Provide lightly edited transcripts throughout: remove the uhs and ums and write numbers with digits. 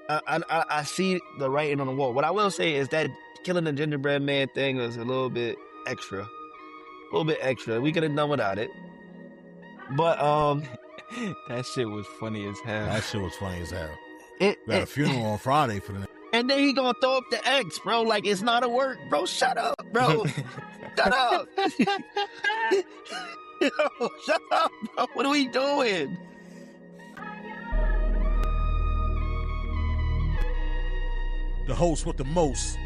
I see the writing on the wall. What I will say is that killing the gingerbread man thing was a little bit extra. A little bit extra. We could have done without it. But That shit was funny as hell. That shit was funny as hell. it, We got a it funeral on Friday for the. and then he gonna throw up the X, bro. Like it's not a work, bro. Shut up, bro. Shut up. Yo, shut up, bro. What are we doing? The host with the most.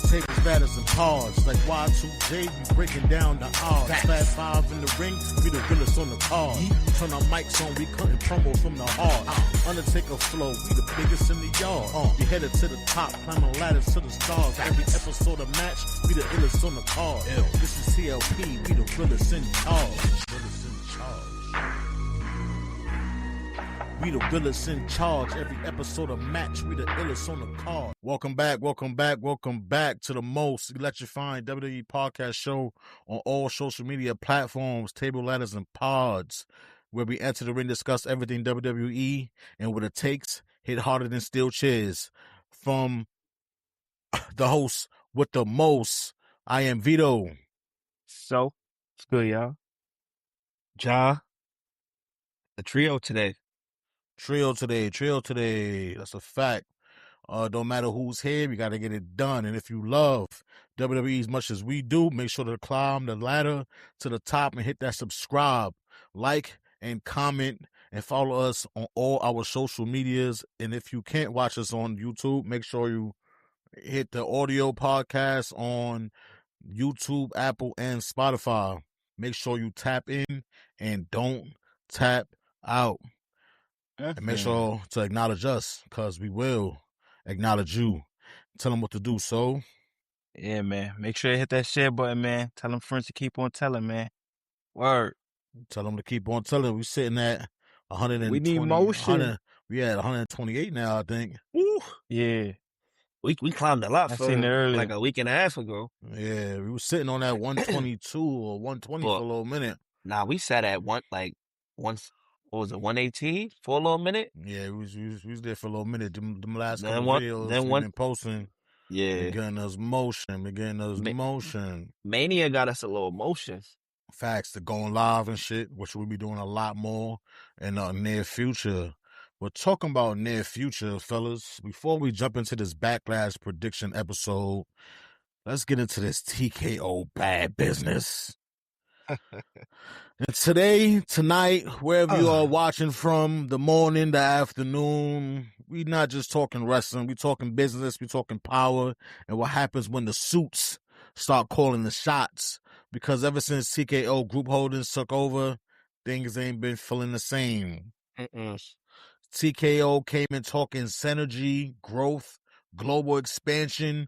Tables, ladders, and pods. Like Y2J, we breaking down the odds. Fat five in the ring, we the realest on the card. Turn our mics on, we cutting promo from the heart. Undertaker flow, we the biggest in the yard. We headed to the top, climbing ladders to the stars. Every episode of match, we the illest on the card. This is TLP, we the realest in charge. Realest in charge. We the realest in charge. Every episode of match, we the illest on the card. Welcome back to the most electrifying WWE podcast show on all social media platforms, table, ladders, and pods, where we enter the ring, discuss everything WWE, and what it takes, hit harder than steel chairs. From the host with the most, I am Vito. So, it's good, y'all. Ja, the trio today. Trio today. That's a fact. Don't matter who's here, we got to get it done. And if you love WWE as much as we do, make sure to climb the ladder to the top and hit that subscribe, like, and comment, and follow us on all our social medias. And if you can't watch us on YouTube, make sure you hit the audio podcast on YouTube, Apple, and Spotify. Make sure you tap in and don't tap out. And make sure to acknowledge us, because we will acknowledge you. Tell them what to do, so. Yeah, man. Make sure you hit that share button, man. Tell them friends to keep on telling, man. Word. Tell them to keep on telling. We're sitting at 120. We need motion. We at 128 now, I think. Woo. Yeah. We climbed a lot I for seen it earlier. like a week and a half ago. Yeah, we were sitting on that 122 or 120 for a little minute. Nah, we sat at what was it, 118 for a little minute? Yeah, we was there for a little minute. Them last Then couple videos we've been posting. Yeah. Been getting us motion. Mania got us a little motion. Facts, to going live and shit, which we'll be doing a lot more in the near future. We're talking about near future, fellas. Before we jump into this Backlash prediction episode, let's get into this TKO bad business. And tonight, wherever you are watching from, the morning, the afternoon, we not just talking wrestling, we talking business, we talking power, and what happens when the suits start calling the shots. Because ever since TKO Group Holdings took over, things ain't been feeling the same. TKO came in talking synergy, growth, global expansion,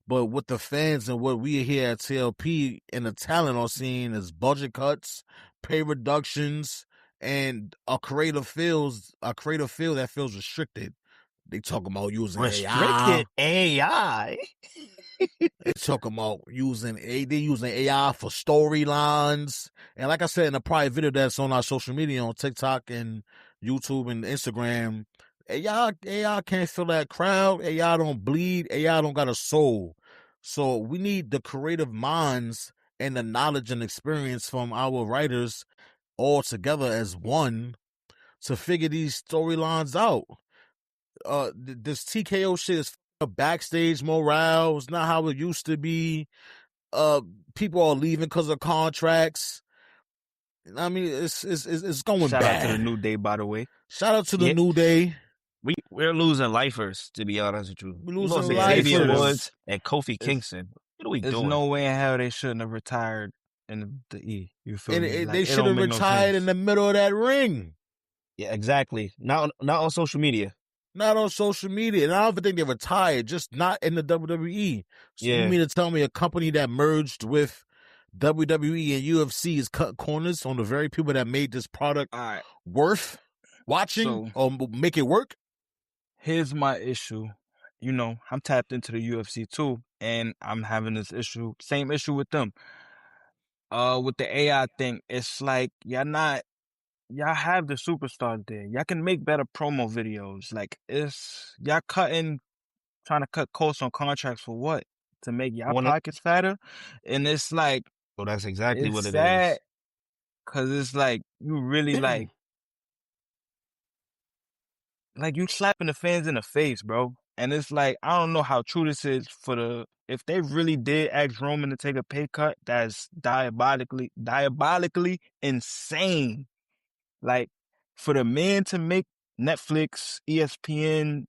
but what the fans and what we here at TLP and the talent are seeing is budget cuts, pay reductions, and a creative field that feels restricted. They talking about using restricted AI. They talking about using AI for storylines. And like I said in a prior video that's on our social media on TikTok and YouTube and Instagram, AI can't fill that crowd. AI don't bleed. AI don't got a soul. So we need the creative minds and the knowledge and experience from our writers all together as one to figure these storylines out. This TKO shit is backstage morale. It's not how it used to be. People are leaving because of contracts. I mean, it's going Shout bad. out to the New Day, by the way. Shout out to the New Day. We're losing lifers, to be honest with you. We're losing Xavier lifers. Woods and Kofi Kingston. What are we There's doing? no way in hell they shouldn't have retired in the E. You feel me? And Like, they should have retired in the middle of that ring. Yeah, exactly. Not on social media. Not on social media. And I don't even think they retired, just not in the WWE. So you mean to tell me a company that merged with WWE and UFC is cut corners on the very people that made this product worth watching or make it work? Here's my issue. You know, I'm tapped into the UFC too, and I'm having this issue, same issue with them. with the AI thing, it's like y'all have the superstars there. Y'all can make better promo videos. Like it's y'all trying to cut costs on contracts for what? To make y'all Wanna- pockets fatter? And it's like So that's exactly it's what it sad is. because it's like you really like you slapping the fans in the face, bro. And it's like I don't know how true this is if they really did ask Roman to take a pay cut, that's diabolically insane. Like for the man to make Netflix, ESPN,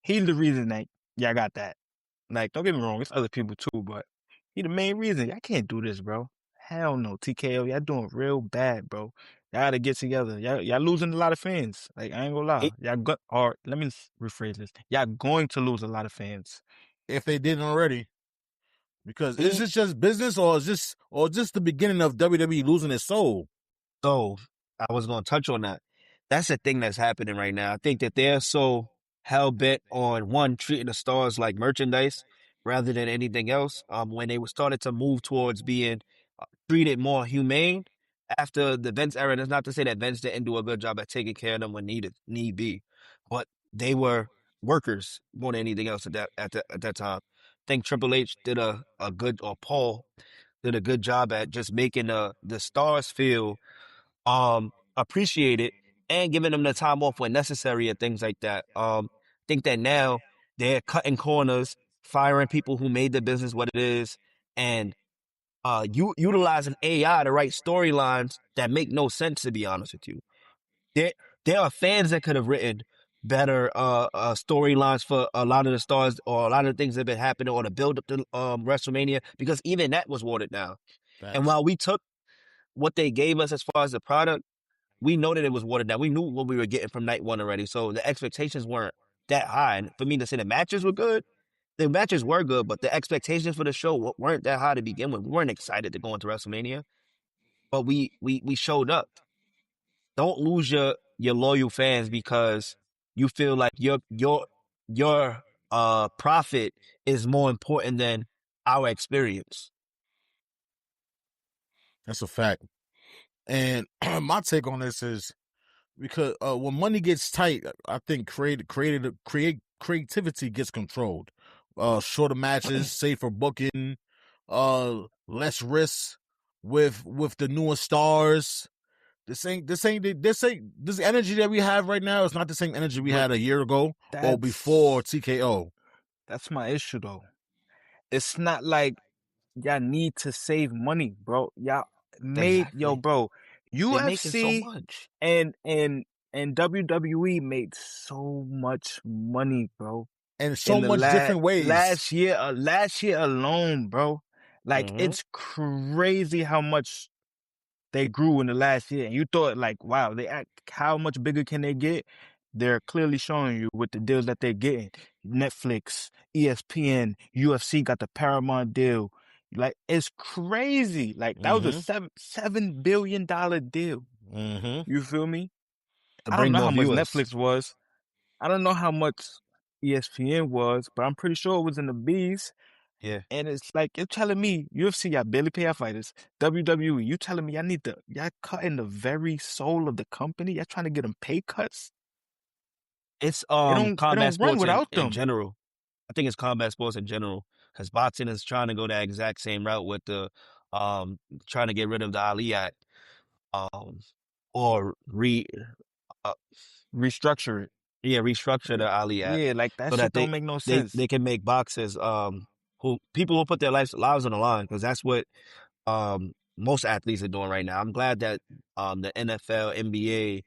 he's the reason that y'all got that. Like, don't get me wrong, it's other people too, but he the main reason. Y'all can't do this, bro. Hell no, TKO, y'all doing real bad, bro. Y'all gotta get together. Y'all losing a lot of fans. Like, I ain't gonna lie. Or let me rephrase this. Y'all going to lose a lot of fans. If they didn't already. Because is He- this just business or is just the beginning of WWE losing its soul? So I was going to touch on that. That's the thing that's happening right now. I think that they're so hell bent on one treating the stars like merchandise rather than anything else. When they were started to move towards being treated more humane after the Vince era. That's not to say that Vince didn't do a good job at taking care of them when need be, but they were workers more than anything else at that time. I think Triple H did a good, or Paul did a good job at just making the stars feel appreciated and giving them the time off when necessary and things like that. Think that now they're cutting corners, firing people who made the business what it is, and utilizing AI to write storylines that make no sense, to be honest with you. There there are fans that could have written better storylines for a lot of the stars or a lot of the things that have been happening or the build up to WrestleMania, because even that was watered down. And Facts. while we took what they gave us as far as the product, we know that it was watered down. We knew what we were getting from night one already. So the expectations weren't that high. And for me to say the matches were good, but the expectations for the show weren't that high to begin with. We weren't excited to go into WrestleMania, but we showed up. Don't lose your loyal fans because you feel like your profit is more important than our experience. That's a fact. And my take on this is because when money gets tight, I think creativity gets controlled. Shorter matches, safer booking, less risks with the newer stars. This energy that we have right now is not the same energy we But had a year ago or before that's TKO. that's my issue though. It's not like y'all need to save money, bro. Y'all Exactly. bro. They're making so UFC much. and WWE made so much money, bro. And In so the much different ways. last year alone, bro. Like Hmm. it's crazy how much they grew in the last year. And you thought like, wow, how much bigger can they get? They're clearly showing you with the deals that they're getting. Netflix, ESPN, UFC got the Paramount deal. Like it's crazy. Like that was a Mm-hmm. $7 billion deal. Mm-hmm. You feel me? To I don't bring know more how much viewers. Netflix was. I don't know how much ESPN was, but I'm pretty sure it was in the B's. Yeah. And it's like you're telling me UFC, y'all barely pay our fighters. WWE, you telling me y'all cutting the very soul of the company? Y'all trying to get them pay cuts? It's It combat don't run sports without in them. general. I think it's combat sports in general because boxing is trying to go that exact same route with the trying to get rid of the Ali Act, um or uh, Restructure it. restructure the Ali Act Yeah, like that so shit that don't make no sense. they can make boxers who people will put their lives on the line, because that's what most athletes are doing right now. I'm glad that the NFL, NBA,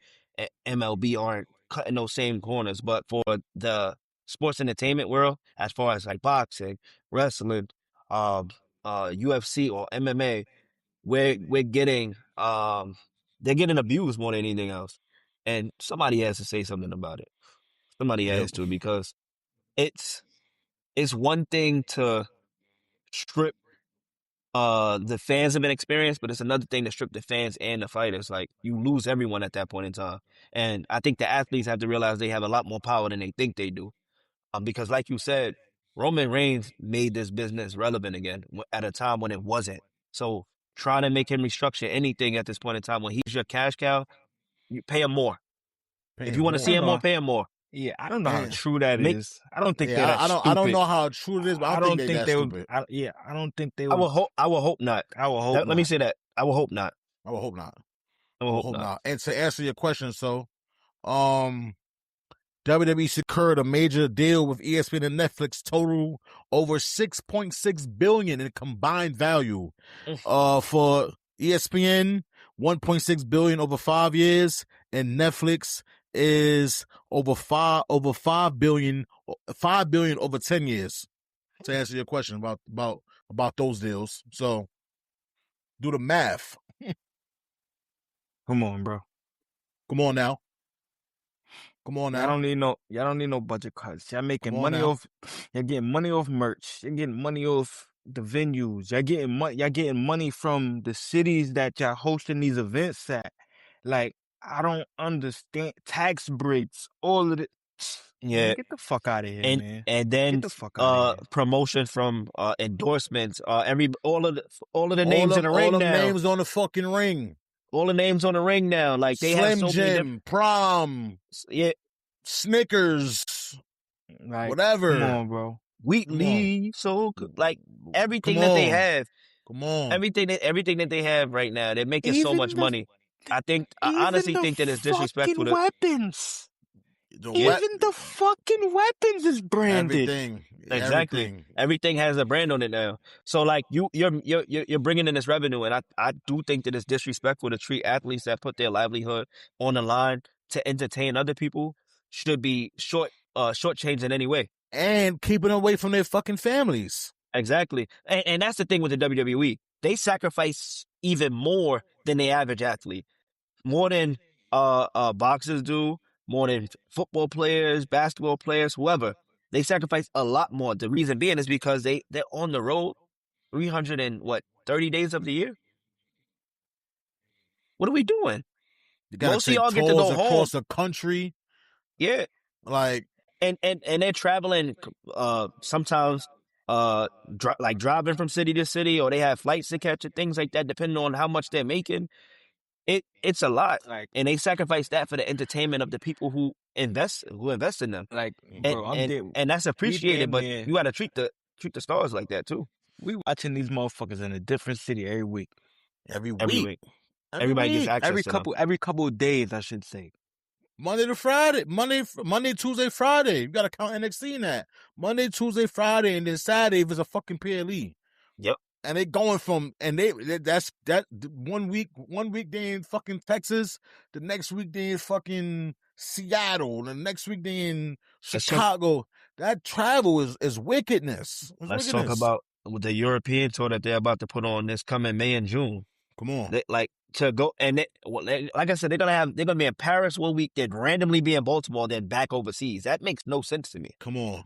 MLB aren't cutting those same corners, but for the sports entertainment world, as far as like boxing, wrestling, um UFC or MMA, we're getting they're getting abused more than anything else. And somebody has to say something about it. Somebody Yep. has to, because it's it's one thing to strip the fans of an experience, but it's another thing to strip the fans and the fighters. Like you lose everyone at that point in time. And I think the athletes have to realize they have a lot more power than they think they do. Because like you said, Roman Reigns made this business relevant again at a time when it wasn't. So trying to make him restructure anything at this point in time. When he's your cash cow, you pay him more. If you Paying want to I see don't him more. more, know. pay him more. Yeah, I don't know how And true that Make is. I don't think they're yeah, that I don't stupid. know how true it is, but I I think don't they think that they would. stupid. I don't think they I would. will hope. I will hope not. I will hope Let me not. say that. I will hope not. I would hope not. I I will would hope hope not. not. And to answer your question, so WWE secured a major deal with ESPN and Netflix, total over $6.6 billion in combined value. For ESPN, $1.6 billion over 5 years, and Netflix is $5 billion over 10 years. To answer your question about those deals, so do the math. Come on, bro. Come on now. Come on Y'all now. don't need no budget cuts. Y'all making Come on money now. off. You're getting money off merch. You're getting money off the venues. Y'all getting money from the cities that y'all hosting these events at. Like, I don't understand tax breaks. All of it. Man, Yeah, get the fuck out of here, and man. and Get then the fuck out of here. promotion from endorsements. All of the All names in them the all ring them now. names on the fucking ring. All the names on the ring now. Like they have Slim so many different. Jim, Prom, Yeah, Snickers, Like, come whatever. on, bro. Come on. Wheatley, so like Come everything that they on. have, Come on. everything that they have right now, they're making so much Even the money. I even honestly the think that it's disrespectful fucking to weapons. The yeah. wet Even the fucking weapons is branded. everything. Exactly. Everything. Everything has a brand on it now. So like you're bringing in this revenue, and I do think that it's disrespectful to treat athletes that put their livelihood on the line to entertain other people should be shortchanged in any way. And keeping away from their fucking families. Exactly. And that's the thing with the WWE. They sacrifice even more than the average athlete. More than boxers do, more than football players, basketball players, whoever. They sacrifice a lot more. The reason being is because they're on the road 30 days of the year. What are we doing? You gotta Most of take y'all get to tours go home. across the country. Yeah. Like, And they're traveling sometimes like driving from city to city, or they have flights to catch and things like that, depending on how much they're making. It's a lot. Like, And they sacrifice that for the entertainment of the people who invest in them. like, And bro, I'm and dead. and that's We appreciated, damn but near you got to treat the stars like that too. we watching these motherfuckers in a different city every week. every Every week. week, Every everybody gets week. access to them. Every couple of days, I should say. Monday to Friday. Monday, Tuesday, Friday. You gotta count NXT in that. Monday, Tuesday, Friday, and then Saturday if it's a fucking PLE. Yep. And they going from that's 1 week they in fucking Texas, the next week they in fucking Seattle, the next week they in Let's talk. Chicago. That travel is wickedness. It's Let's talk wickedness. about the European tour that they're about to put on this coming May and June. Come on. They, like to go and like I said, they're gonna be in Paris 1 week, then randomly be in Baltimore, then back overseas. That makes no sense to me. Come on.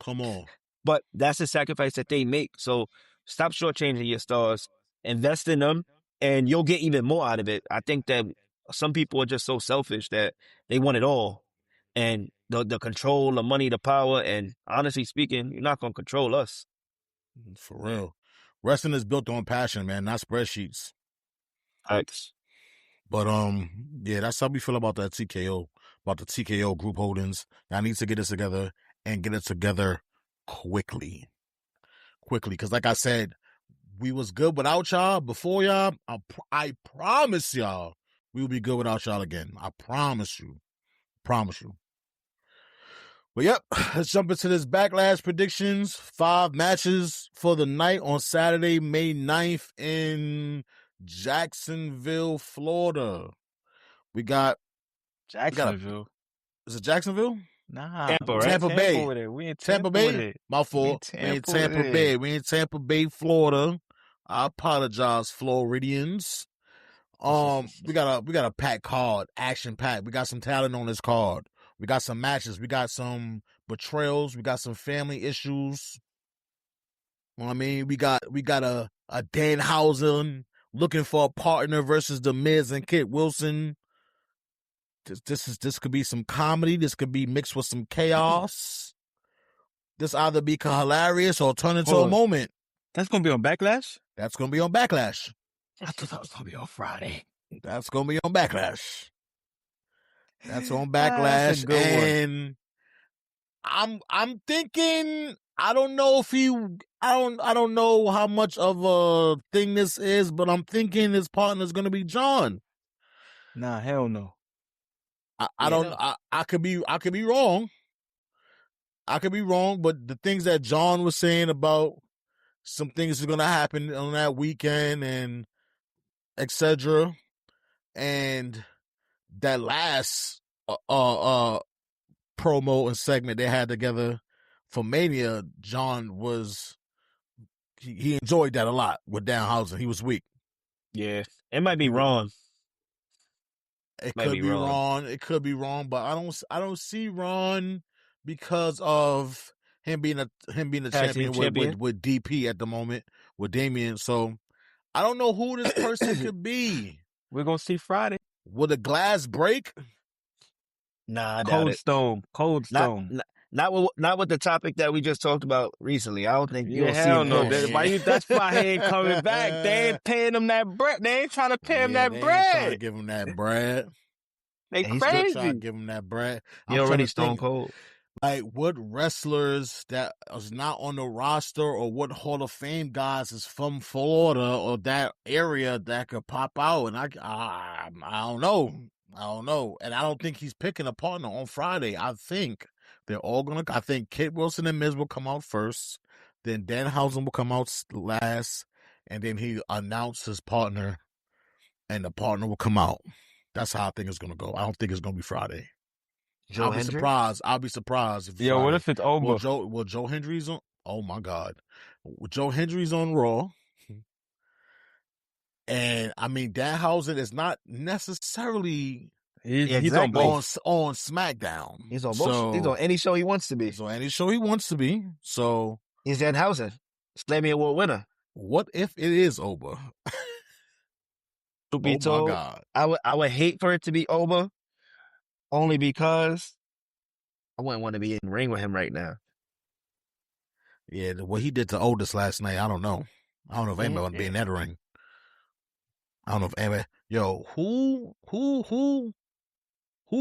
Come on. But that's the sacrifice that they make. So stop shortchanging your stars, invest in them, and you'll get even more out of it. I think that some people are just so selfish that they want it all. And the control, the money, the power, and honestly speaking, you're not gonna control us. For real. Wrestling is built on passion, man, not spreadsheets. Thanks. But yeah, that's how we feel about that TKO, about the TKO group holdings. I need to get it together and get it together quickly. Because like I said, we was good without y'all before y'all. I promise y'all we will be good without y'all again. I promise you. But yep, let's jump into this Backlash Predictions. 5 matches for the night on Saturday, May 9th in Jacksonville, Florida. We got Jacksonville. Is it Jacksonville? Nah, Tampa, we right? in Tampa Bay. with it. We in Tampa with Bay? it. My fault. We in Tampa Bay. We in Tampa Bay, Florida. I apologize, Floridians. We got a packed card, action packed. We got some talent on this card. We got some matches. We got some betrayals. We got some family issues. You know what I mean, we got a Danhausen looking for a partner versus The Miz and Kit Wilson. This could be some comedy. This could be mixed with some chaos. This either be hilarious or turn into a moment. That's gonna be on Backlash. That's gonna be on Backlash. I thought that was gonna be on Friday. That's gonna be on Backlash. That's on That's a Backlash, good one. and I'm thinking. I don't know if he. I don't know how much of a thing this is, but I'm thinking his partner's gonna be John. Nah, hell no. I don't. I could be wrong. I could be wrong, but the things that John was saying about some things are gonna happen on that weekend and etc. And that last promo and segment they had together for Mania, John was he enjoyed that a lot with Danhausen. He was weak. Yeah, it might be wrong. It Might could be be wrong. wrong. It could be wrong, but I don't see Ron because of him being a Tag team champion. with DP at the moment with Damien. So I don't know who this person could be. We're gonna see Friday. Will the glass break? Nah, I doubt Cold it. Stone. Not with the topic that we just talked about recently. I don't think Yeah, you'll see hell him no. push. That's why he ain't coming back. They ain't paying him that bread. They ain't trying to pay him that They bread. ain't trying to give him that bread. They He's Trying crazy. to give him that bread. He I'm already trying to stone think, cold. like, what wrestlers that is not on the roster or what Hall of Fame guys is from Florida or that area that could pop out. And I don't know. I don't know. And I don't think he's picking a partner on Friday. I think they're all going to, I think Kit Wilson and Miz will come out first. Then Danhausen will come out last. And then he announce his partner and the partner will come out. That's how I think it's going to go. I don't think it's going to be Friday. I'll be surprised. I'll be surprised. If Yo, what if it's over? Will Joe Hendry's on? Oh my God, Joe Hendry's on Raw, and I mean Danhausen is not necessarily He's on both. on SmackDown. He's on both. He's on any show he wants to be. He's on any show he wants to be. So he's Danhausen, Slammy Award winner. What if it is Oba? To be told, my God, I would hate for it to be Oba, only because I wouldn't want to be in the ring with him right now. Yeah, what he did to Otis last night, I don't know. I don't know if anybody want to be in that ring. I don't know if anybody. Yo, who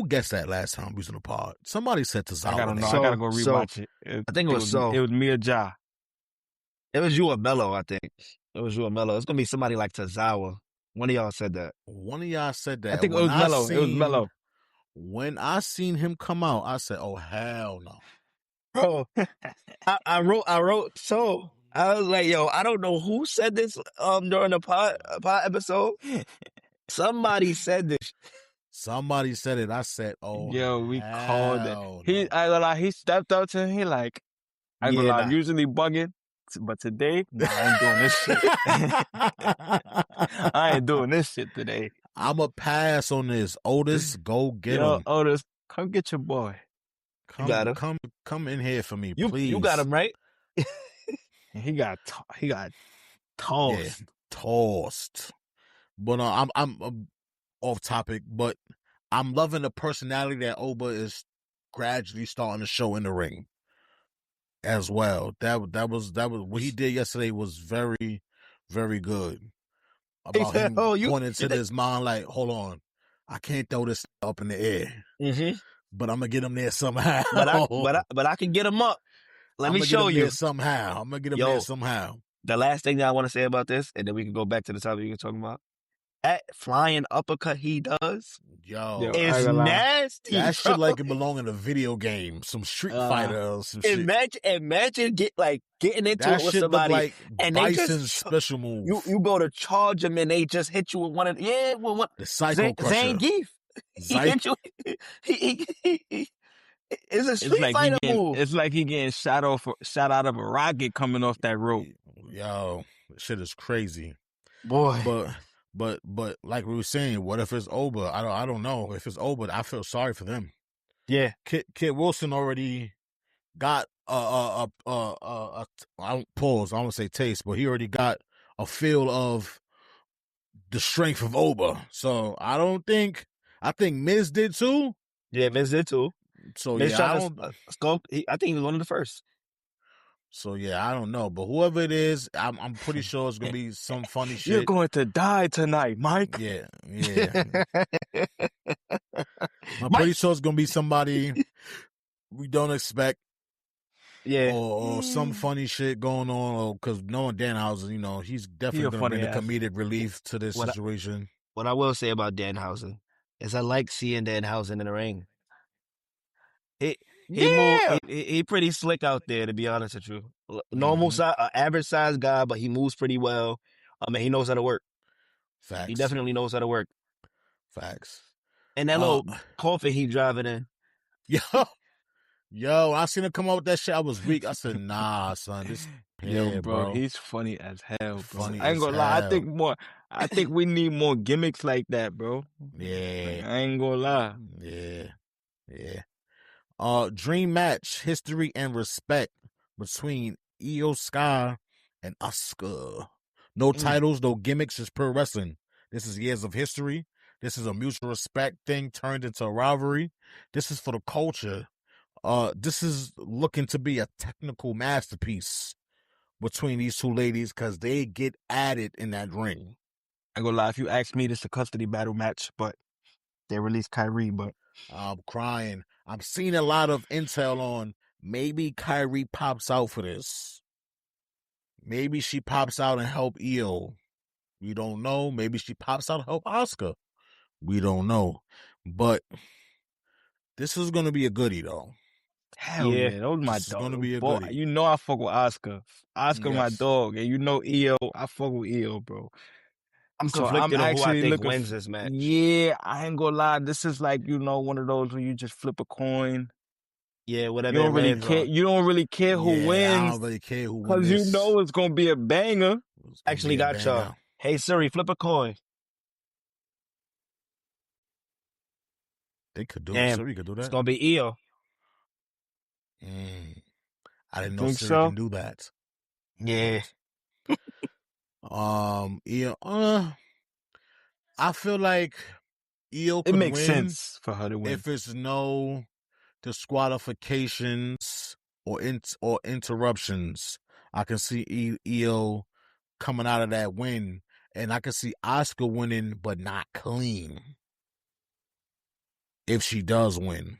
guessed that last time we was in the pod? Somebody said to Zawa. I gotta know. I gotta go rewatch it. I think it was so. It was Mia Ja. It was you or Mello, I think. It was you or Mello. It's gonna be somebody like Tozawa. One of y'all said that. One of y'all said that. I think it was Mello. It was Mello. When I seen him come out, I said, "Oh hell no, bro!" I wrote. So I was like, "Yo, I don't know who said this during the pod episode. Somebody said this. Somebody said it. I said, "Oh, yo, we called it." No. He stepped up to him. He like, I'm usually bugging, but today, nah, I ain't doing this shit. I ain't doing this shit today. I'ma pass on this. Otis, go get him. Otis, come get your boy. Come in here for me, please. You got him right. He got tossed. Yeah, tossed. But I'm off topic, but I'm loving the personality that Oba is gradually starting to show in the ring as well. That was what he did yesterday was very, very good. About him pointing to his mind like, hold on, I can't throw this up in the air, but I'm gonna get him there somehow. But I can get him up. Let me show you somehow. I'm gonna get him there somehow. The last thing that I want to say about this, and then we can go back to the topic you were talking about. That flying uppercut he does, is nasty. That shit like it belong in a video game, some Street Fighter or some shit. Imagine getting into that it with shit somebody like and Bison's they just special move. You go to charge them and they just hit you with one of the Psycho Crusher. Zangief. He hit you. It's a Street Fighter move. It's like he getting shot out of a rocket coming off that rope. Yo, shit is crazy, boy. But like we were saying, what if it's Oba? I don't know if it's Oba. I feel sorry for them. Yeah, Kit Wilson already got I don't pause. I don't say taste, but he already got a feel of the strength of Oba. So I think Miz did too. Yeah, Miz did too. So Miz I think he was one of the first. So yeah, I don't know, but whoever it is, I'm pretty sure it's gonna be some funny You're shit. going to die tonight, Mike. Yeah, yeah. I'm pretty Mike. sure it's gonna be somebody we don't expect, Yeah, or some funny shit going on. Because knowing Danhausen, you know, he's He definitely a gonna bring funny the ass. comedic relief to this what I, situation. what I will say about Danhausen is I like seeing Danhausen in the ring. Yeah. He pretty slick out there, to be honest with you. Normal Mm-hmm. size, average size guy, but he moves pretty well. I mean, he knows how to work. He Facts, definitely knows how to work. facts. And that Uh, little coffin he driving in. yo, yo, I seen him come up with that shit. I was weak. I said, nah, son, this Yo, yeah, bro, bro, he's funny as hell, bro. funny I ain't as gonna lie. hell. I think we need more gimmicks like that, bro. Like, Yeah, I ain't gonna lie. yeah, yeah. Dream match, history and respect between Io Sky and Asuka. No Mm. titles, no gimmicks, just pro wrestling. This is years of history. This is a mutual respect thing turned into a rivalry. This is for the culture. This is looking to be a technical masterpiece between these two ladies because they get at it in that ring. I ain't gonna lie. If you ask me, this is a custody battle match, but they released Kyrie. But I'm crying. I'm seeing a lot of intel on maybe Kyrie pops out for this. Maybe she pops out and help Io. We don't know. Maybe she pops out and help Oscar. We don't know. But this is gonna be a goodie though. hell Yeah, yeah, those my This is gonna dog. be a Boy, goodie. you know I fuck with Oscar. Oscar my Yes. dog, and you know EO. I fuck with EO, bro. I'm So I'm conflicted on who I actually think looking. wins this match. Yeah, I ain't gonna lie. This is like one of those where you just flip a coin. Yeah, You whatever it don't really lands care. on. You don't really care who Yeah, I wins don't really care who win because you this. know it's gonna be a banger. It's gonna Actually be a got y'all. banger. Hey Siri, flip a coin. They could do it. Damn, Siri could do it's that. gonna be Io. I You didn't know think Siri so? can do that. Yeah. Yeah, I feel like Io It could makes win sense for her to win. if it's no disqualifications or interruptions. I can see Io coming out of that win, and I can see Oscar winning, but not clean. If she does win,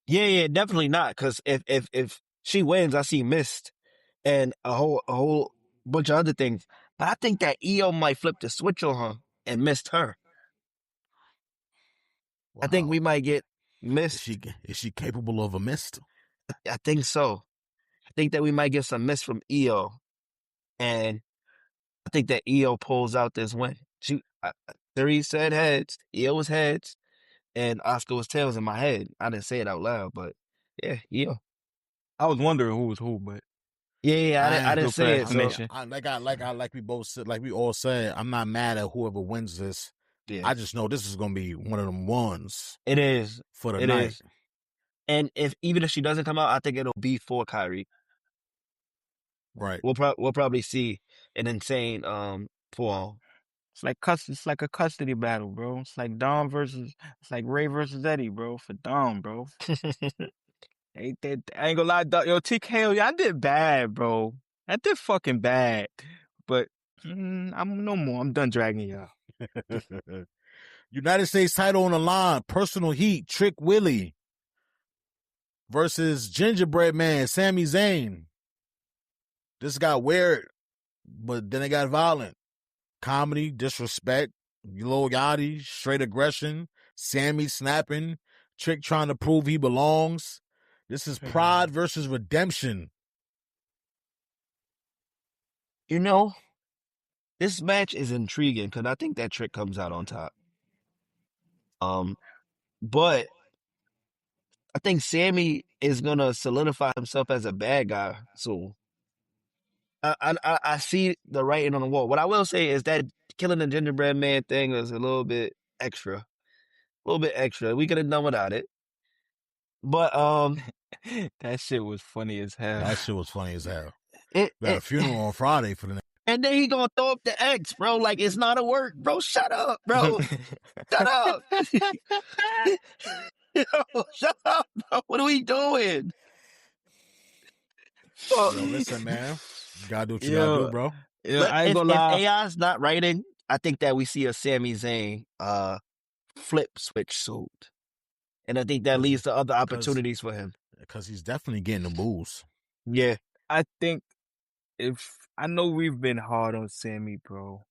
Yeah, definitely not. Because if she wins, I see missed and a whole bunch of other things. But I think that Io might flip the switch on her and missed her. I think wow, we might get is missed. she capable of a mist? I think so. I think that we might get some miss from Io, and I think that Io pulls out this win. Three said heads, Io was heads, and Oscar was tails in my head. I didn't say it out loud, but yeah, Io. I was wondering who was who, but I didn't good for the say it. So explanation. Like we both said, like we all said, I'm not mad at whoever wins this. yeah, I just know this is gonna be one of them ones it is. for the It night. is. And even if she doesn't come out, I think it'll be for Kyrie. Right. We'll probably see an insane fall. It's like a custody battle, bro. It's like Ray versus Eddie, bro, for Dom, bro. I ain't gonna lie, dog. Yo, TKO, I did bad, bro. I did fucking bad. But I'm no more. I'm done dragging y'all. United States title on the line. Personal heat. Trick Willie versus Gingerbread Man. Sami Zayn. This got weird, but then it got violent. Comedy, disrespect, Lil Yachty, straight aggression. Sammy snapping. Trick trying to prove he belongs. This is pride versus redemption. You know, this match is intriguing because I think that Trick comes out on top. But I think Sammy is gonna solidify himself as a bad guy soon. I see the writing on the wall. What I will say is that killing the gingerbread man thing is a little bit extra. A little bit extra. We could have done without it. But That shit was funny as hell. That shit was funny as hell. it, We had a it funeral on Friday for the and then he gonna throw up the X, bro. Like it's not a work, bro. Shut up, bro. Shut up. Yo, shut up, bro. What are we doing? Yo, listen, man. You gotta do what you gotta do, Yo, bro. I ain't If gonna lie. AI's not writing, I think that we see a Sami Zayn flip switch suit. And I think that Cause, leads to other cause, opportunities for him. cause he's definitely getting the booze. Yeah. I think I know we've been hard on Sammy, bro,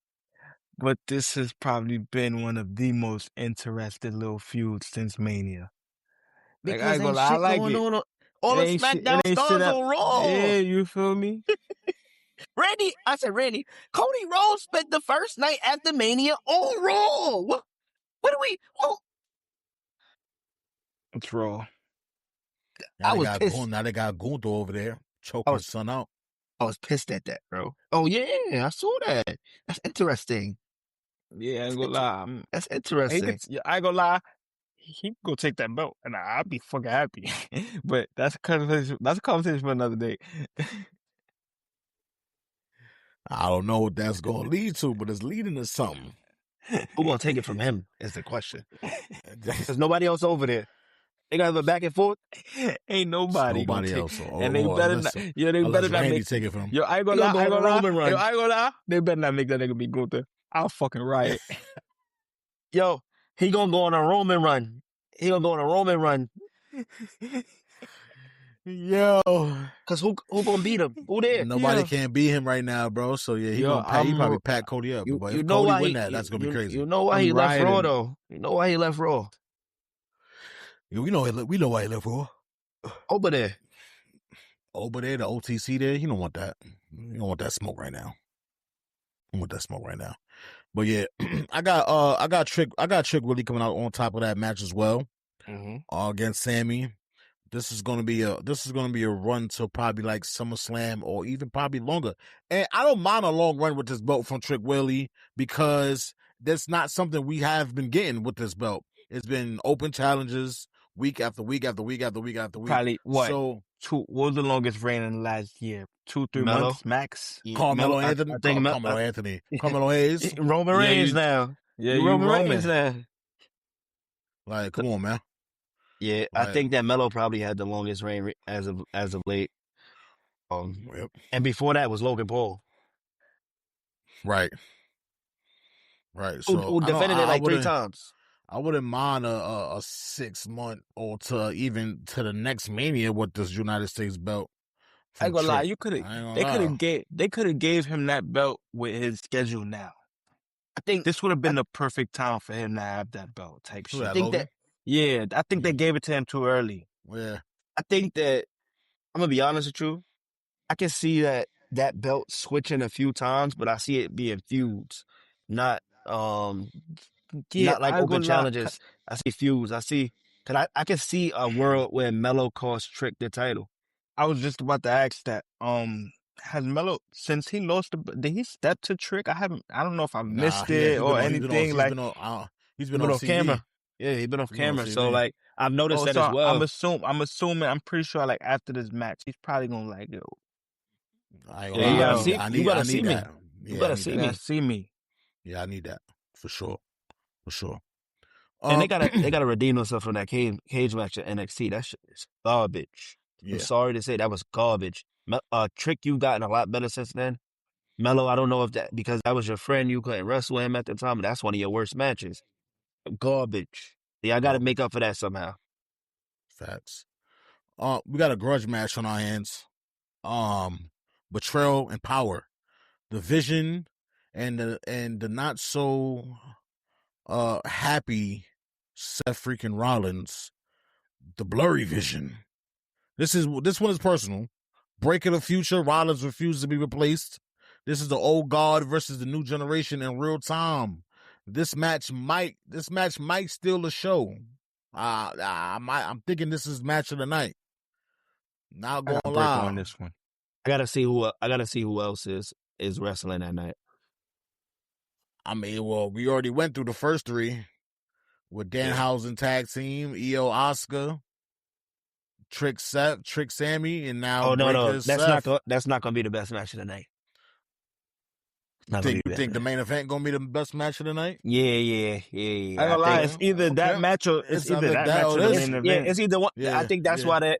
but this has probably been one of the most interesting little feuds since Mania. Like, I Because ain't gonna ain't lie, I shit like going it. on. It All the ain't shit. It SmackDown ain't shit stars up. on Raw. Yeah, you feel me? Randy, Cody Rhodes spent the first night after Mania on Raw. What do we? Oh, It's Raw. I was pissed. Now they got Gunther over there I choking was his son out. I was pissed at that, bro. Oh yeah, I saw that. That's interesting. Yeah, I ain't gonna Inter- lie. That's He could. interesting. Yeah, I ain't gonna lie. He could go take that belt, and I'd be fucking happy. But that's a conversation. That's a conversation for another day. I don't know what that's gonna lead to, but it's leading to something. Who gonna take it from him is the question. There's nobody else over there. They got a back and forth. Ain't nobody gonna Nobody take, else. and they better not. Yo, they Unless better not Randy make. take it from him. Yo, I ain't He gonna lie. gonna I go ain't on a gonna lie. Roman Yo, run. I ain't gonna lie. They better not make that nigga be Gunther. I'll fucking riot. Yo, he gonna go on a Roman run. He gonna go on a Roman run. Yo, Cause who gonna beat him? Who there? Nobody yo, can beat him right now, bro. So yeah, he yo. gonna pack. He probably pack Cody up. But You if know Cody why win that, that's gonna be crazy. you know why I'm he left Raw rioting. though. You know why he left Raw. Yeah, we know why he left for. Over there. Over there, the OTC there. You don't want that. You don't want that smoke right now. You want that smoke right now. But yeah, I got Trick really coming out on top of that match as well. Against Sammy. This is gonna be a run to probably like SummerSlam or even probably longer. And I don't mind a long run with this belt from Trick Willie because that's not something we have been getting with this belt. It's been open challenges week after week after week after week after week. Probably what? So What was the longest reign in the last year? 2-3 Melo. months max. Yeah, Carmelo I Anthony, think Carmelo Hayes. Roman Yeah, Reigns now. Yeah, You you Roman Reigns Roman. now. Like, come on, man. Yeah, I Like, think that Melo probably had the longest reign as of late. yep. And before that was Logan Paul, Right. So who defended it like 3 times. I wouldn't mind a 6 month or to even to the next Mania with this United States belt. I ain't gonna lie, they could have gave him that belt with his schedule now. I think This would have been the perfect time for him to have that belt type Who shit. that, I think Logan? that Yeah, I think they gave it to him too early. Yeah. I think that I'm gonna be honest with you. I can see that belt switching a few times, but I see it being feuds, not Yeah, like I ain't open gonna lie. challenges. I see feuds. Cause I can see a world where Melo costs Trick the title. I was just about to ask that. Has Melo, since he lost did he step to Trick? I don't know if I missed it or anything. He's Like, been on He's been off TV. camera. Yeah, he's been off He's been on camera. So TV. like I've noticed that as so well. I'm pretty sure like after this match, he's probably gonna like, yo, Yeah, you gotta Wow. see. You gotta see me. that. You Yeah, gotta I need see that. me. yeah, see me. Yeah, I need that for sure. For sure. And they gotta redeem themselves from that cage match at NXT. That shit is garbage. Yeah. I'm sorry to say that was garbage. Trick, you've gotten a lot better since then. Melo, I don't know if that because that was your friend, you couldn't wrestle him at the time, but that's one of your worst matches. Garbage. Yeah, I gotta make up for that somehow. Facts. We got a grudge match on our hands. Betrayal and Power. The Vision and the not so happy Seth freaking Rollins. The Blurry Vision. This one is personal. Break of the Future. Rollins refuses to be replaced. This is the old guard versus the new generation in real time. This match might steal the show. I'm thinking this is match of the night. Not gonna Break lie on this one. I gotta see who else is wrestling that night. I mean, well, we already went through the first 3 with Danhausen tag team, EO Oscar, Trick Sammy, and now Oh no, Breaker that's Seth. not gonna be the best match of the night. Not gonna You be bad. think the main event gonna be the best match of the night? Yeah. I ain't I gonna lie, think it's either that match or It's either that or or the this. main event. it's either one. I Yeah, think that's yeah,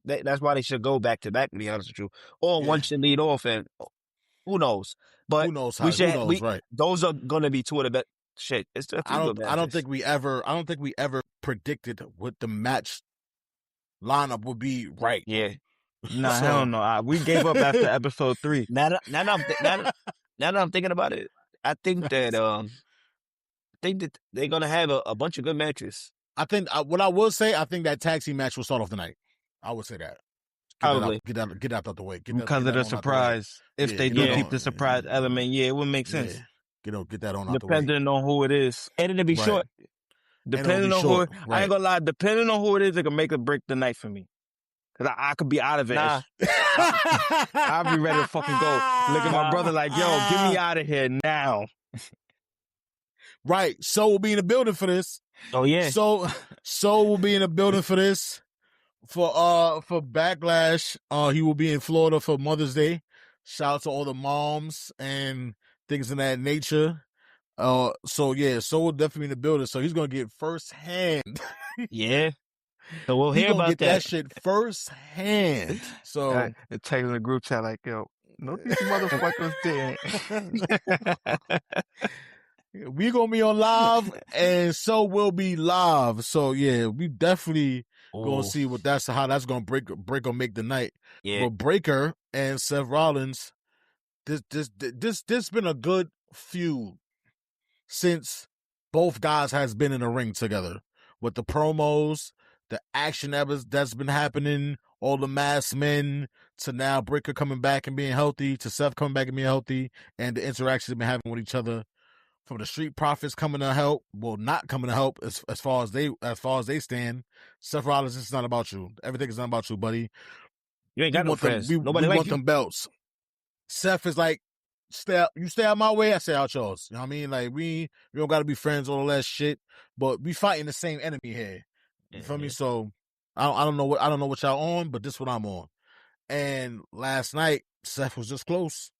that's why they should go back to back. To be honest with you, or yeah. one should lead off, and who knows? But Who knows we how? Who should. knows? Right. Those are gonna be two of the best. Shit, it's a few good matches. I don't think we ever predicted what the match lineup would be. Right. Yeah. Nah, So- hell no. We gave up after episode 3. Now that I'm thinking about it, I think that they're gonna have a bunch of good matches. I think what I will say, I think that tag team match will start off the night. I would say that. Probably. Get that out the way. Because of the surprise. If they do keep the surprise element, yeah, it would make sense. Get that on out the way. Depending on who it is. And it'll be Right. short. Depending on who I ain't gonna lie, depending on who it is, it can make or break the night for me. Cause I could be out of it. Nah. I'll be ready to fucking go. Look at my brother like, yo, get me out of here now. Right. So we'll be in the building for this. Oh yeah. So we'll be in the building for this. For Backlash. He will be in Florida for Mother's Day. Shout out to all the moms and things of that nature. So we'll definitely be in the building. So he's gonna get first hand. Yeah. So we'll He's hear gonna about get that shit first hand. So It takes in the group chat like, yo, no these motherfuckers did. we gonna be on live, and so we'll be live. So yeah, we definitely gonna see how that's gonna break or make the night. Yeah. But Breaker and Seth Rollins, this been a good feud since both guys has been in the ring together with the promos, the action that's been happening, all the masked men, to now Breaker coming back and being healthy, to Seth coming back and being healthy, and the interactions they've been having with each other. From the Street Profits coming to help, well, not coming to help as far as they stand. Seth Rollins, it's not about you. Everything is not about you, buddy. You ain't got no friends. Nobody we like want you. them belts. Seth is like, you stay out my way, I stay out yours. You know what I mean? Like we don't gotta be friends, all that shit. But we fighting the same enemy here. You feel me? So I don't know what y'all on, but this is what I'm on. And last night, Seth was just close.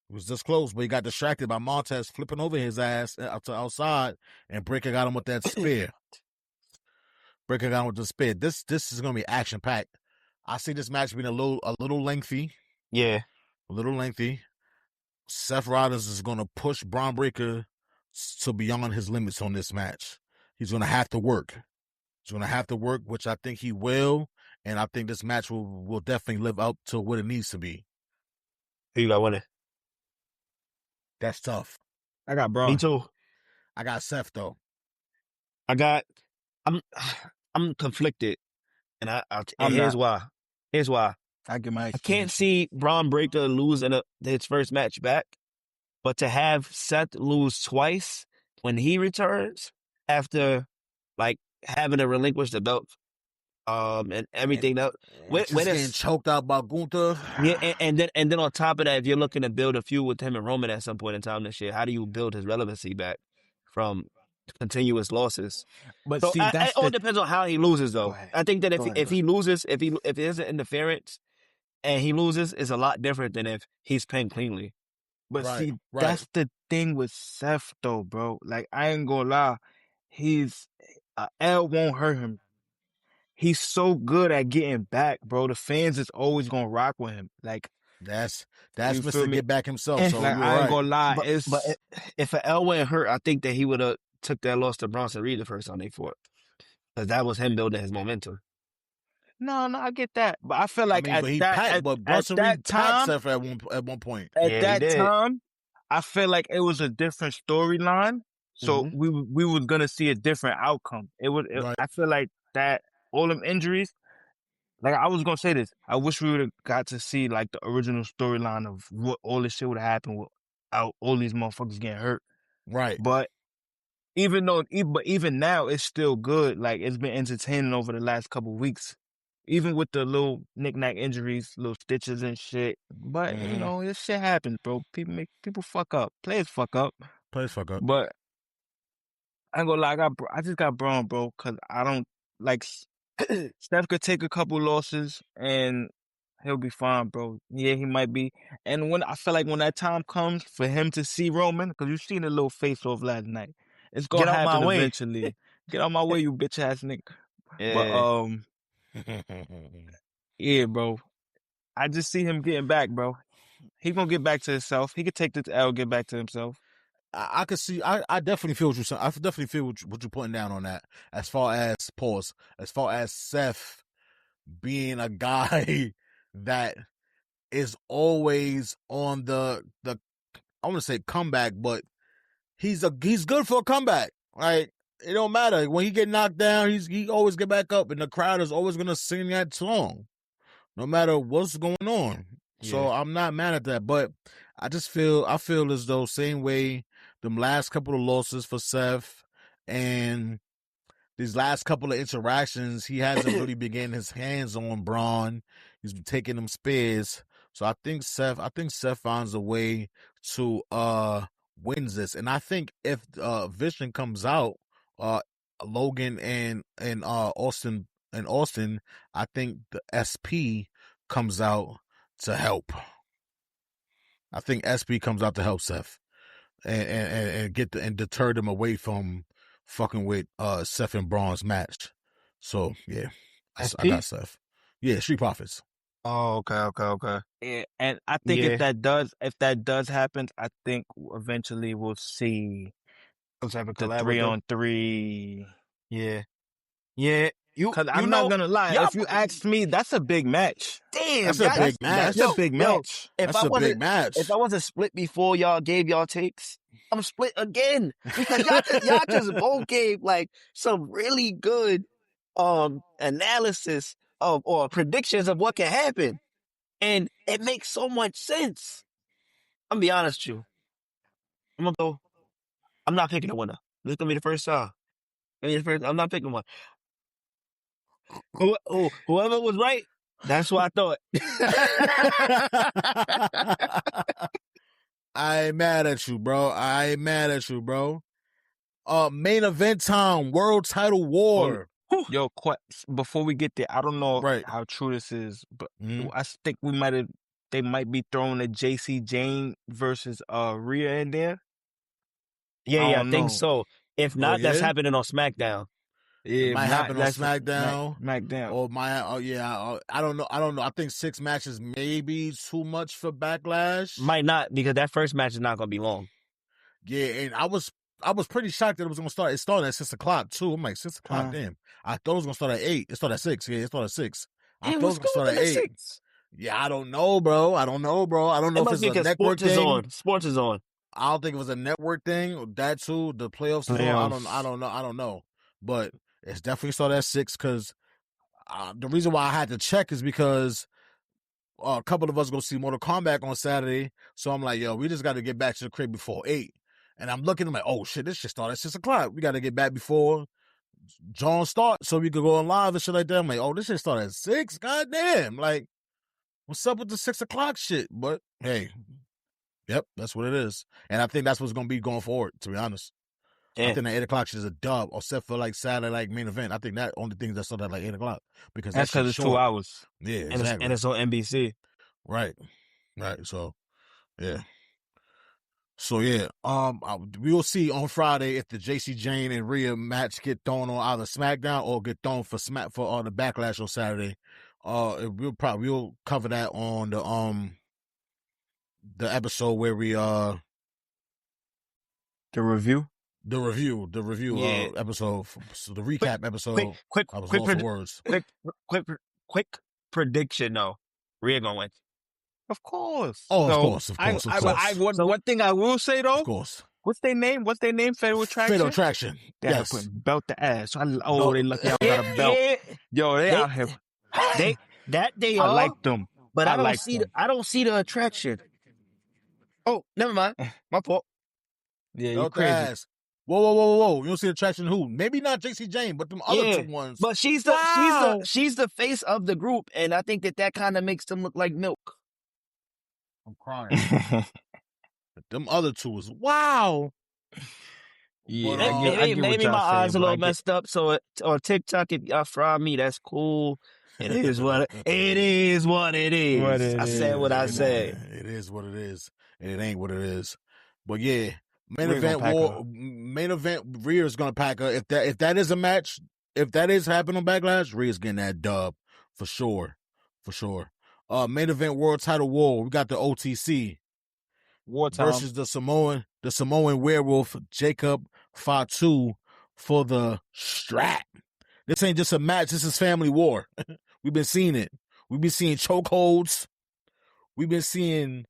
It was this close, but he got distracted by Montez flipping over his ass up to outside, and Breaker got him with that spear. Breaker got him with the spear. This is gonna be action packed. I see this match being a little lengthy. Yeah. A little lengthy. Seth Rollins is gonna push Braun Breaker to beyond his limits on this match. He's gonna have to work. Which I think he will, and I think this match will definitely live up to what it needs to be. Who you got winning? That's tough. I got Braun. Me too. I got Seth though. I'm conflicted, and here's why. Here's why. I get my. I can't see Braun Breaker lose in his first match back, but to have Seth lose twice when he returns after like having to relinquish the belt, and everything else, Getting choked out by Gunther. Yeah, and then on top of that, if you're looking to build a feud with him and Roman at some point in time this year, how do you build his relevancy back from continuous losses? But So see, it all depends on how he loses, though. I think that if he loses, if there's an interference and he loses, it's a lot different than if he's pinned cleanly. But see, that's the thing with Seth, though, bro. Like, I ain't gonna lie. L won't hurt him. He's so good at getting back, bro. The fans is always gonna rock with him. Like, that's Mr. Get Back himself. So like, I ain't gonna lie. But if an L went hurt, I think that he would have took that loss to Bronson Reed the first time they fought, because that was him building his momentum. No, I get that, but I feel like Bronson Reed packed Seth at one point. At that time, I feel like it was a different storyline, so we was gonna see a different outcome. I feel like that all them injuries. Like, I was gonna say this, I wish we would have got to see like the original storyline of what all this shit would have happened without all these motherfuckers getting hurt. Right. But even now, it's still good. Like, it's been entertaining over the last couple of weeks. Even with the little knick-knack injuries, little stitches and shit. But, you know, this shit happens, bro. People fuck up. Players fuck up. But I ain't gonna lie, I just got Braun, bro, because I don't, like, Steph could take a couple losses and He'll be fine, bro. Yeah, he might be. And when I feel like when that time comes for him to see Roman, because you've seen a little face off last night, it's Get gonna out my happen way. eventually. Get out my way, you bitch ass nigga. But Yeah. yeah, bro. I just see him getting back, bro. He gonna get back to himself. He could take this L, get back to himself. I could see. I definitely feel what you're saying. I definitely feel what you're putting down on that. As far as pause, as far as Seth being a guy that is always on the I want to say comeback, but he's good for a comeback. Like it don't matter when he get knocked down, he always get back up, and the crowd is always gonna sing that song, no matter what's going on. So Yeah. I'm not mad at that, but I feel as though same way them last couple of losses for Seth and these last couple of interactions, he hasn't really been getting his hands on Braun. He's been taking them spears. So I think Seth finds a way to wins this. And I think if Vision comes out, Logan and Austin, I think the SP comes out to help. I think SP comes out to help Seth and deter them away from fucking with Seth and Braun's match. So yeah, I SP? got Seth. Yeah, Street Profits. Oh, okay. Yeah, and I think if that does happen, I think eventually we'll see Let's have a the collab with them. 3-on-3. Yeah. Cause I'm not gonna lie, if you ask me, that's a big match. Damn, That's a big match. That's a big match. That's a big match. If I wasn't split before y'all gave y'all takes, I'm split again because y'all just both gave like some really good analysis of or predictions of what can happen, and it makes so much sense. I'm gonna be honest with you. I'm not picking a winner. This is gonna be the first time. I'm not picking one. Whoever was right, that's what I thought. I ain't mad at you, bro. Main event time, world title war. Yo, before we get there, I don't know Right. how true this is, but Mhm. I think they might be throwing a JC Jane versus Rhea in there. Yeah, I don't think know. so. If not, that's yeah? happening on SmackDown. It Yeah, might happen on that's SmackDown. SmackDown. Or I don't know. I think 6 matches may be too much for Backlash. Might not, because that first match is not gonna be long. Yeah, and I was pretty shocked that it was gonna start. It started at 6:00 too. I'm like 6:00. Damn, I thought it was gonna start at 8. It started at 6. Yeah, it started at 6. I thought it was gonna start at 8. 6? Yeah, I don't know, bro. I don't know if it's a network thing. Sports is on. I don't think it was a network thing. That too, the playoffs is on. I don't know. But it's definitely started at 6 because the reason why I had to check is because a couple of us go see Mortal Kombat on Saturday. So I'm like, yo, we just got to get back to the crib before 8. And I'm looking, I'm like, oh shit, this shit started at 6:00. We got to get back before John starts so we could go on live and shit like that. I'm like, oh, this shit started at 6? Goddamn. Like, what's up with the 6:00 shit? But hey, yep, that's what it is. And I think that's what's going to be going forward, to be honest. Yeah. I think that 8:00 shit is a dub, except for like Saturday, like main event. I think that only thing that started at like 8:00 because That's because it's short. 2 hours. Yeah, And exactly. it's on NBC. Right. So, yeah. So yeah, we will see on Friday if the JC Jane and Rhea match get thrown on either SmackDown or get thrown for the Backlash on Saturday. We'll cover that on the episode where we the review episode, so the recap episode. Quick prediction though. Rhea gonna win. Of course. Oh, of course. One thing I will say though. Of course. What's their name? Fatal Attraction. Fatal Attraction. They yes. Put belt the ass. They lucky I got a belt. Yo, they out here. They I like them, but I don't see the attraction. Oh, never mind. My fault. Yeah, you crazy. Ass. Whoa. You don't see the attraction who? Maybe not JC Jane, but them other 2 ones. But she's the face of the group, and I think that kind of makes them look like milk. I'm crying. Them other 2 is wow. Yeah, maybe my eyes a little messed up. So on TikTok, if y'all fry me, that's cool. It is what it is. What it What is. it I said what I is, said. man. It is what it is, and it ain't what it is. But yeah, Rhea gonna pack her. main event. Rhea's gonna pack her. If that is a match, if that is happening on Backlash, Rhea's getting that dub for sure, for sure. Main event world title war. We got the OTC Wartime. versus the Samoan werewolf Jacob Fatu for the strap. This ain't just a match. This is family war. We've been seeing it. We've been seeing chokeholds. We've been seeing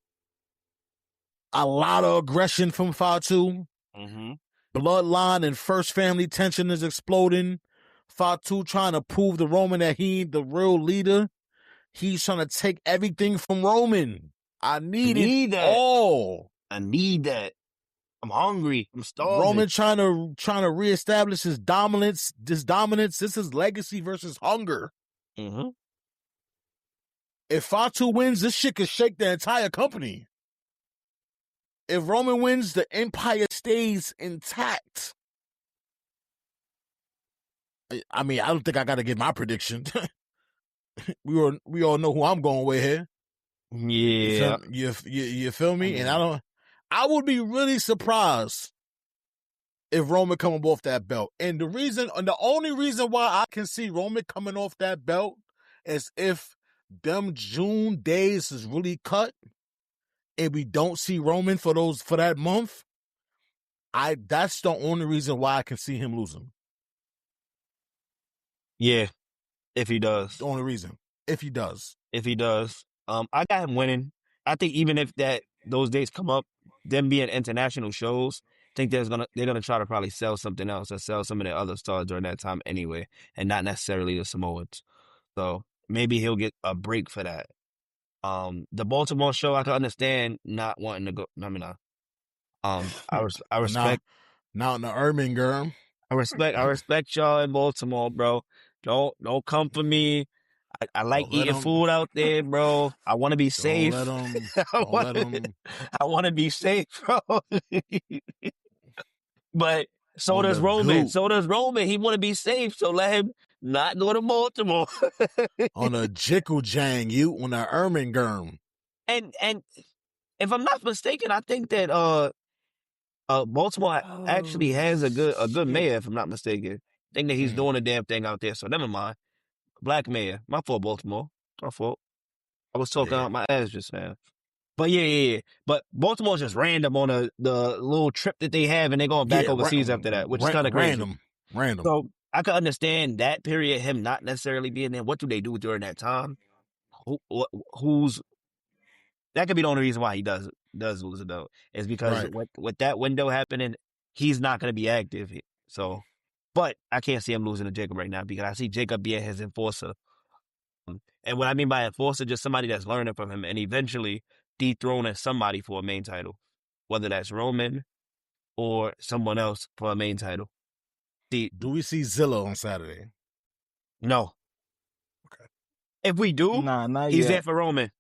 a lot of aggression from Fatu. Mm-hmm. Bloodline and first family tension is exploding. Fatu trying to prove to Roman that he ain't the real leader. He's trying to take everything from Roman. I need it that. all. I need that. I'm hungry. I'm starving. Roman trying to reestablish his dominance. This is legacy versus hunger. Mm-hmm. If Fatu wins, this shit could shake the entire company. If Roman wins, the empire stays intact. I mean, I don't think I got to give my prediction. we all know who I'm going with here. Yeah. You feel me? And I would be really surprised if Roman coming off that belt. And the only reason why I can see Roman coming off that belt is if them June days is really cut and we don't see Roman for that month. That's the only reason why I can see him losing. Yeah. If he does. The only reason. If he does. I got him winning. I think even if those dates come up, them being international shows, I think they're gonna try to probably sell something else or sell some of their other stars during that time anyway, and not necessarily the Samoans. So maybe he'll get a break for that. The Baltimore show, I can understand not wanting to go. I mean, I respect. Now in the Birmingham. I respect y'all in Baltimore, bro. Don't come for me. I like eating food out there, bro. I want to be safe. I want to be safe, bro. But so does Roman. So does Roman. He want to be safe, so let him not go to Baltimore. On a Jickle Jang, you on a Birmingham. And if I'm not mistaken, I think that Baltimore actually has a good mayor, if I'm not mistaken. I think that he's doing a damn thing out there, so never mind. Black mayor. My fault, Baltimore. My fault. I was talking out my ass just now. But yeah. But Baltimore's just random on the little trip that they have, and they're going back overseas after that, which is kind of crazy. Random. So I could understand that period, him not necessarily being there. What do they do during that time? Who's that could be the only reason why he does lose it though, is because with that window happening, he's not going to be active. So, but I can't see him losing to Jacob right now because I see Jacob being his enforcer. And what I mean by enforcer, just somebody that's learning from him and eventually dethroning somebody for a main title, whether that's Roman or someone else for a main title. Do we see Zilla on Saturday? No. Okay. If we do, he's there for Roman.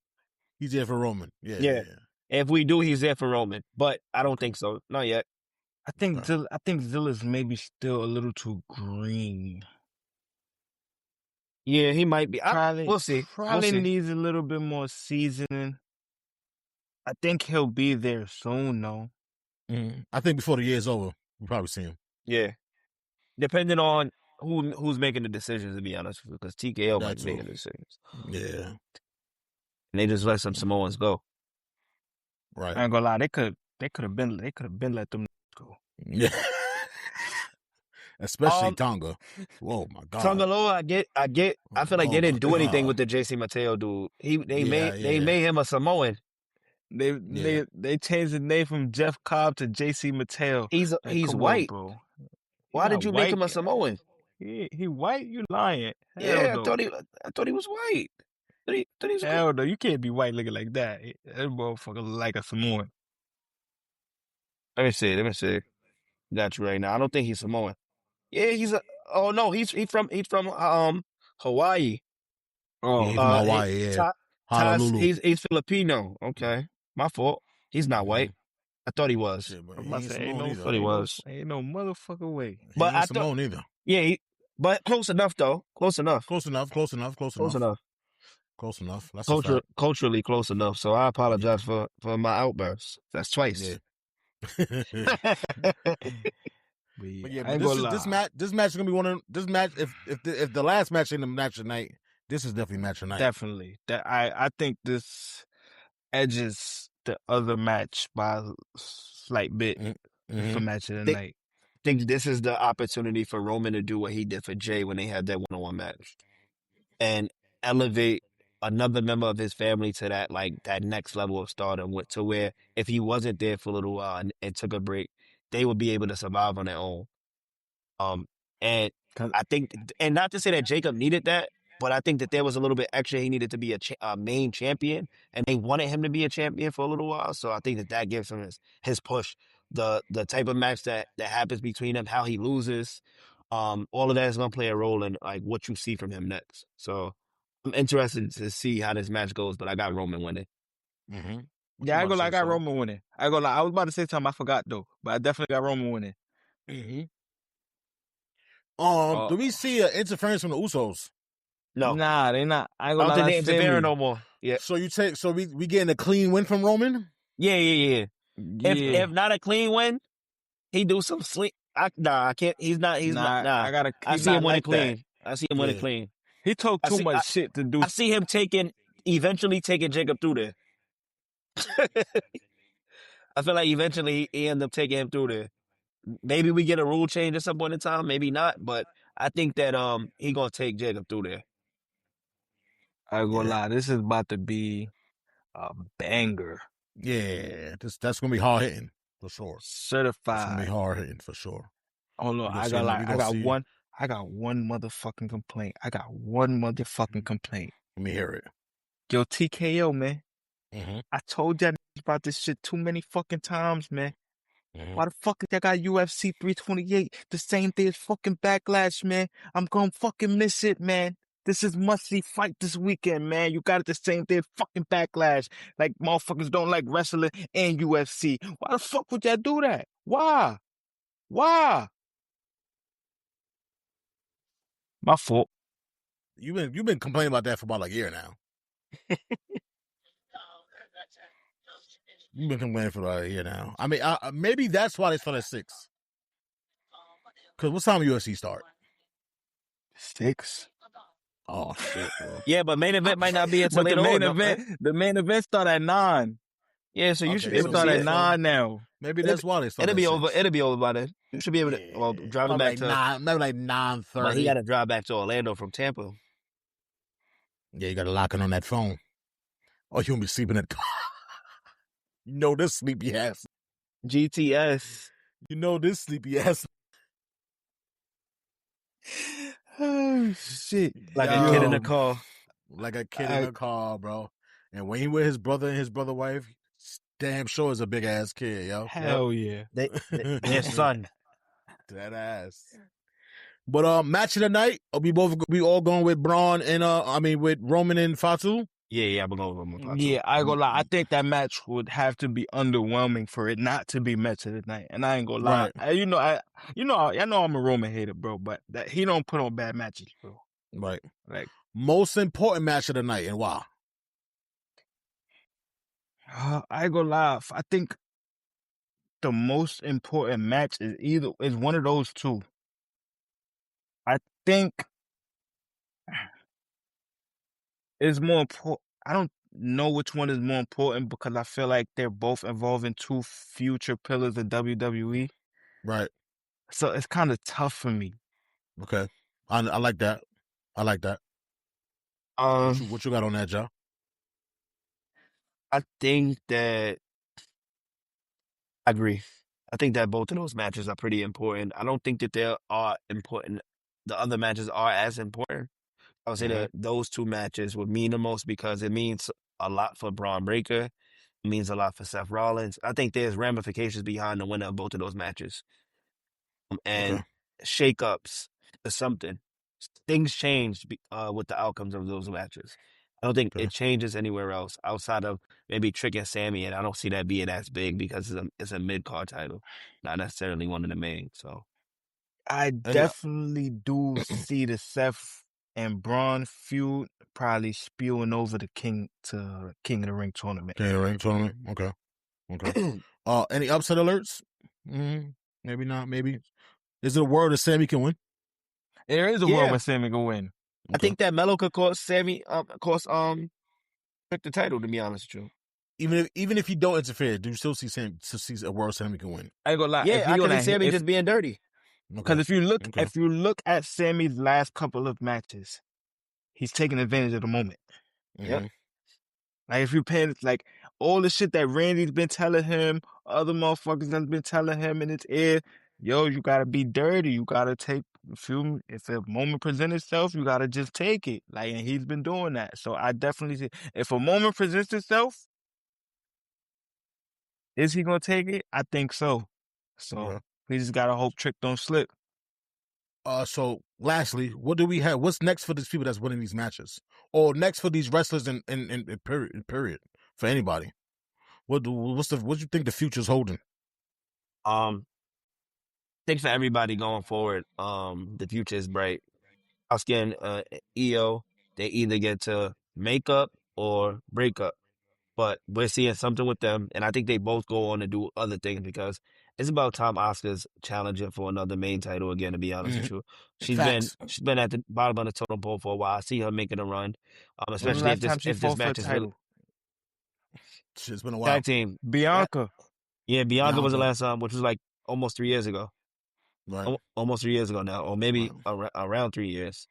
He's there for Roman. Yeah. If we do, he's there for Roman. But I don't think so. Not yet. I think Zilla's maybe still a little too green. Yeah, he might be. We'll see. Probably needs a little bit more seasoning. I think he'll be there soon, though. I think before the year's over, we'll probably see him. Yeah. Depending on who's making the decisions, to be honest, because TKO might be making the decisions. Yeah. And they just let some Samoans go. Right. I ain't gonna lie, they could have been let them go. Yeah. Especially Tonga. Whoa, my God. Tonga Loa, I feel like they didn't do anything with the JC Mateo dude. They made him a Samoan. They changed the name from Jeff Cobb to JC Mateo. He's white, bro. Why did you make him a Samoan? He white? You lying? I thought he was white. Hell no, you can't be white looking like that. That motherfucker look like a Samoan. Let me see. Got you right now. I don't think he's Samoan. Yeah, he's from Hawaii. Oh, he's from Hawaii. Honolulu. He's Filipino. Okay, my fault. He's not white. I thought he was. I thought he was. Ain't no motherfucking way. But I thought either. Yeah, But close enough, though. Close enough. Close enough. Close enough. Close Close enough. enough. Close enough. That's a fact. Culturally close enough. So I Yeah. apologize for my outbursts. That's twice. Yeah. But yeah, But yeah, I but ain't gonna this lie. match is gonna be one of this match. If the last match ain't the match of the night, this is definitely match of the night. Definitely. I think this edges the other match by a slight bit for match of the They night. think this is the opportunity for Roman to do what he did for Jay when they had that one-on-one match and elevate another member of his family to that next level of stardom to where if he wasn't there for a little while and took a break, they would be able to survive on their own. Um, and I think, and not to say that Jacob needed that, but I think that there was a little bit extra. He needed to be a main champion, and they wanted him to be a champion for a little while. So I think that gives him his push. The type of match that happens between them, how he loses, all of that is gonna play a role in like what you see from him next. So I'm interested to see how this match goes, but I got Roman winning. What you Yeah, I about to go say, like I got son? Roman winning. I go like I was about to say something I forgot though, but I definitely got Roman winning. Do we see an interference from the Usos? No, Nah, they not. I ain't I gonna don't lie, think they that's interfering family. no more. Yeah, So we getting a clean win from Roman? yeah. Yeah. If not a clean win, he do some sleep. I can't. He's not. Nah, Nah. I gotta. I He's see not him winning like that. clean. I see him winning Yeah. clean. He talked I too see. much shit to do. I see him eventually taking Jacob through there. I feel like eventually he end up taking him through there. Maybe we get a rule change at some point in time. Maybe not. But I think that he gonna take Jacob through there. I ain't gonna Yeah. lie, this is about to be a banger. Yeah. That's gonna be hard hitting for sure. That's gonna be Certified. hard hitting for sure. Hold on, We gonna I see got him. like We I gonna got see. one motherfucking complaint. I got one motherfucking complaint. Let me hear it. Yo, TKO, man. Mm-hmm. I told y'all about this shit too many fucking times, man. Mm-hmm. Why the fuck y'all got UFC 328 the same day as fucking Backlash, man? I'm gonna fucking miss it, man. This is must-see fight this weekend, man. You got it the same day as fucking Backlash. Like, motherfuckers don't like wrestling and UFC. Why the fuck would y'all do that? Why? Why? My fault. You've been complaining about that for about a year now. You've been complaining for about a year now. I mean, maybe that's why they start at 6. Because what time UFC start? 6. Oh shit, bro. Yeah, but main event might not be until But later on. No? the main event start at 9. Yeah, so you should be Okay, It able so to start see at it. 9 now. maybe that's why they start It'll at be 6. over. It'll be over by then. You should be able to. Well, driving Probably back like to. 9, maybe like But he 9:30. got to drive back to Orlando from Tampa. Yeah, you got to lock in on that phone. Or you gonna be sleeping in the car. You know this sleepy ass. GTS. You know this sleepy ass. Oh, shit. Like Yo, a kid in a car. Like a kid in a car, bro. And when he with his brother and his brother wife, damn sure is a big ass kid, yo. Hell yeah. Their son. That ass. But match of the night, we all going with Braun and with Roman and Fatu. Yeah, I'm gonna go with my Yeah, I ain't gonna lie. I think that match would have to be underwhelming for it not to be match of the night. And I ain't gonna lie. Right. I know I'm a Roman hater, bro, but that he don't put on bad matches, bro. Right. Like, Most important match of the night and why? I ain't gonna lie. I think the most important match is one of those two. I think it's more important. I don't know which one is more important because I feel like they're both involving two future pillars of WWE. Right. So it's kind of tough for me. Okay. I like that. I like that. What you got on that, Joe? I think that I agree. I think that both of those matches are pretty important. I don't think that they are important. The other matches are as important. I would say that those two matches would mean the most because it means a lot for Braun Breaker. It means a lot for Seth Rollins. I think there's ramifications behind the winner of both of those matches. And shakeups or something. Things changed with the outcomes of those matches. I don't think it changes anywhere else outside of maybe Trick and Sammy, and I don't see that being as big because it's a mid-card title, not necessarily one of the main. So I Any definitely do see the Seth and Braun feud probably spewing over the King of the Ring tournament. Ring tournament? Okay. Any upset alerts? Maybe not. Maybe. Is it a word that Sammy can win? There is a world Yeah, where Sammy can win. I Okay. think that Melo could cost Sammy, took the title. To be honest with you. Even if you don't interfere, do you still see a world Sammy can win? I ain't gonna lie. If Yeah, he I on can see that, Sammy just being dirty. Okay. because Okay. if you look at Sammy's last couple of matches, he's taking advantage of the moment. Yep. Mm-hmm. Like if you pay, like all the shit that Randy's been telling him, other motherfuckers that's been telling him in his ear, yo, you gotta be dirty. You gotta take if a moment presents itself, you gotta just take it. Like, and he's been doing that. So I definitely see if a moment presents itself, is he gonna take it? I think so. So Okay. we just gotta hope Trick don't slip. So lastly, what do we have? What's next for these people that's winning these matches? Or next for these wrestlers in period for anybody? What you think the future's holding? Um, think for everybody going forward, the future is bright. Asuka and EO, they either get to make up or break up. But we're seeing something with them, and I think they both go on to do other things because it's about time Asuka's challenging for another main title again. To be honest with you, Facts. she's been at the bottom of the totem pole for a while. I see her making a run, When was the especially last time she if this fought for a match is really title? It's been a while. tag team. Bianca. Yeah, Bianca was the Bianca. last time, which was like almost 3 years ago. Right. Almost 3 years ago now, or maybe Right. around 3 years.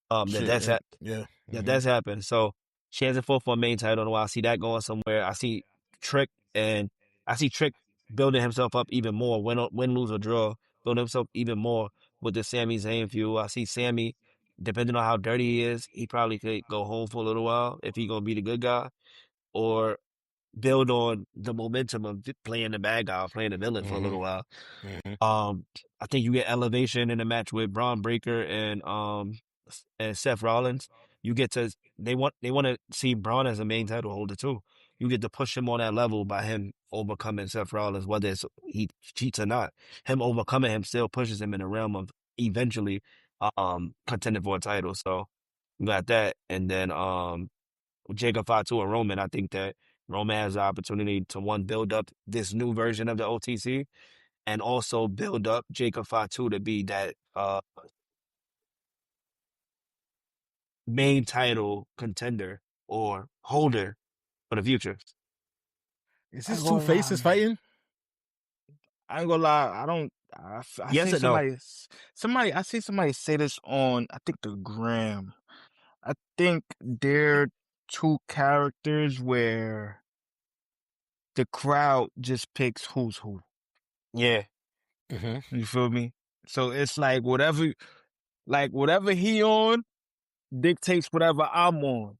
That Shit. that's And, ha- yeah. that Mm-hmm. that's happened. So she hasn't fought for a main title in a while. I see that going somewhere. I see Trick and I see Trick building himself up even more. Win, lose or draw, building himself even more with the Sami Zayn feud. I see Sammy, depending on how dirty he is, he probably could go home for a little while if he gonna be the good guy, or build on the momentum of playing the bad guy, or playing the villain for a Mm-hmm. little while. Mm-hmm. I think you get elevation in a match with Braun Breaker and Seth Rollins. You get to they want to see Braun as a main title holder too. You get to push him on that level by him overcoming Seth Rollins, whether it's he cheats or not. Him overcoming him still pushes him in the realm of eventually contending for a title. So you got that, and then with Jacob Fatu and Roman, I think that Roman has the opportunity to one build up this new version of the OTC and also build up Jacob Fatu to be that main title contender or holder for the future. Is I ain't this two gonna lie. faces fighting? I ain't gonna lie. I don't. I Yes seen or no? I see somebody say this on, I think, the gram. I think they're two characters where the crowd just picks who's who. Yeah. Mm-hmm. You feel me? So it's like whatever he on dictates whatever I'm on.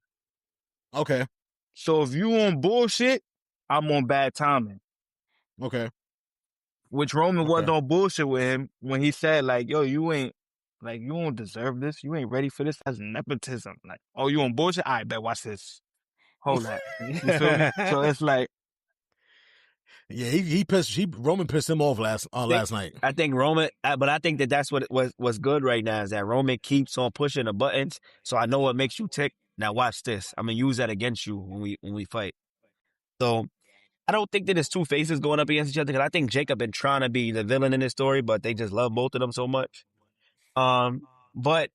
Okay. So if you on bullshit, I'm on bad timing. Okay. Which Roman was Okay. on bullshit with him when he said, like, yo, you don't deserve this. You ain't ready for this. That's nepotism. Like, oh, you on bullshit? All right, bet, watch this. Hold that. You feel me? So it's like, Yeah, Roman pissed him off last night. I think Roman, but I think that that's what what's good right now is that Roman keeps on pushing the buttons. So I know what makes you tick. Now watch this. I'm gonna use that against you when we fight. So I don't think that it's two faces going up against each other because I think Jacob been trying to be the villain in this story, but they just love both of them so much. But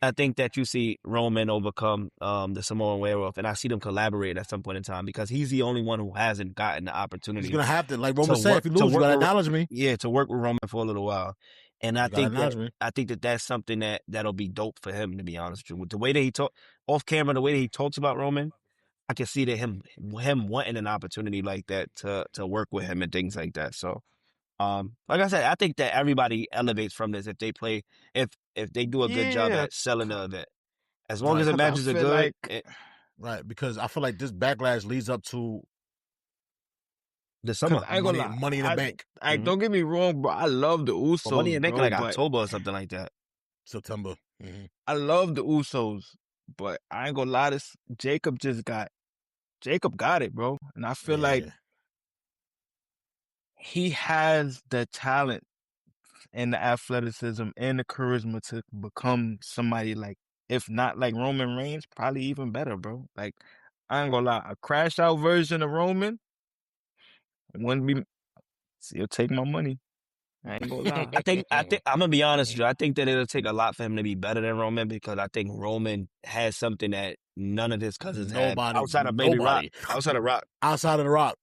I think that you see Roman overcome the Samoan werewolf, and I see them collaborate at some point in time because he's the only one who hasn't gotten the He's opportunity gonna have to, like Roman said, if you to lose, you work gotta with acknowledge me. yeah, to work with Roman for a little while. And You gotta acknowledge me. I think that that's something that'll be dope for him, to be honest with you. With the way that he talk off camera, the way that he talks about Roman, I can see that him wanting an opportunity like that to work with him and things like that. So like I said, I think that everybody elevates from this if they play if they do a good job yeah, at selling the event. As long as Right. the because I matches are feel good, like, Right. Because I feel like this backlash leads up to the because summer. I ain't gonna lie. money in the bank. Mm-hmm. Don't get me wrong, bro. I love the But Money Usos, in the Bank in bro, like but October or something like that. September. Mm-hmm. I love the Usos, but I ain't gonna lie. Jacob got it, bro. And I feel like Yeah. he has the talent and the athleticism and the charisma to become somebody like, if not like Roman Reigns, probably even better, bro. Like, I ain't gonna lie, a crash out version of Roman wouldn't be. He'll take my money. I ain't gonna lie. I think I'm gonna be honest with you. I think that it'll take a lot for him to be better than Roman because I think Roman has something that none of his cousins had outside of maybe Rock. Outside of Rock. Outside of the Rock.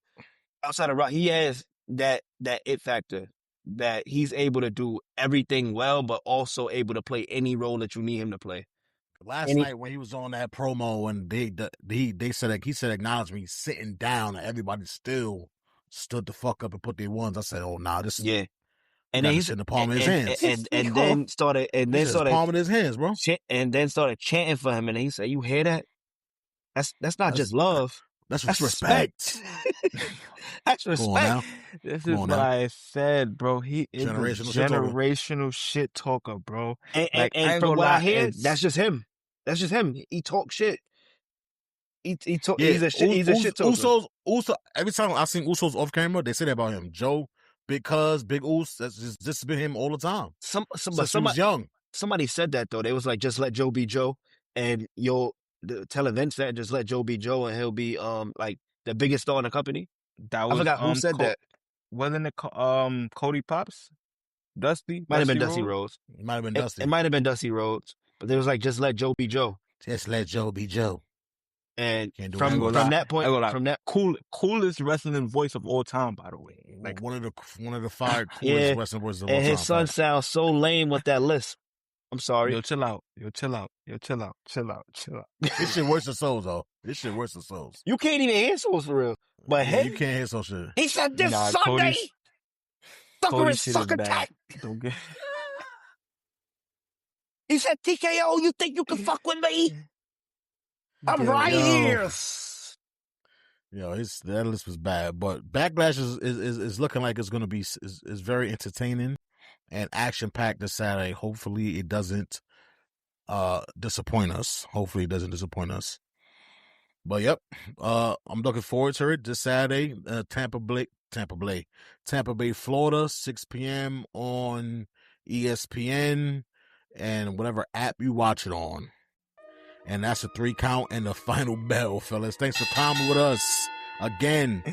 Outside of Rock, he has that it factor that he's able to do everything well, but also able to play any role that you need him to play. Last night when he was on that promo and they said like, he said acknowledge me sitting down and everybody still stood the fuck up and put their ones. I said, oh nah, this and then he's in the palm of his hands. And then started palm of his hands, bro. And then started chanting for him and he said, you hear that? That's not just love. That's respect. That's respect. This is what I said, bro. He is a generational shit talker, bro. And from what I hear, that's just him. That's just him. He talks shit. He's a shit talker. Uso, every time I've seen Usos off camera, they say that about him. Joe, Big Cuz, Big Us, that's just been him all the time. But he was young. Somebody said that though. They was like, just let Joe be Joe, and you'll tell Vince that, just let Joe be Joe, and he'll be like the biggest star in the company. That was, I forgot who said that. Wasn't it Cody Pops? Dusty? Might have been Dusty Rhodes. It might have been Dusty. It might have been Dusty Rhodes. But they was like, just let Joe be Joe. Just let Joe be Joe. And from that point, from that coolest wrestling voice of all time, by the way. Like one of the five coolest wrestling voices of all time. And his son sounds so lame with that lisp. I'm sorry. Yo, chill out. This shit worse than Souls, though. This shit worse than Souls. You can't even hear Souls for real. But you can't hear Soul shit. He said this Sunday, sucker and sucker tag. He said, TKO, you think you can fuck with me? I'm right here. Yo, that list was bad. But Backlash is looking like it's going to be is very entertaining and action-packed this Saturday. Hopefully it doesn't disappoint us. But yep, I'm looking forward to it this Saturday. Tampa Bay, Florida, 6 p.m. on ESPN and whatever app you watch it on. And that's a 3 count and the final bell, fellas. Thanks for climbing with us. Again,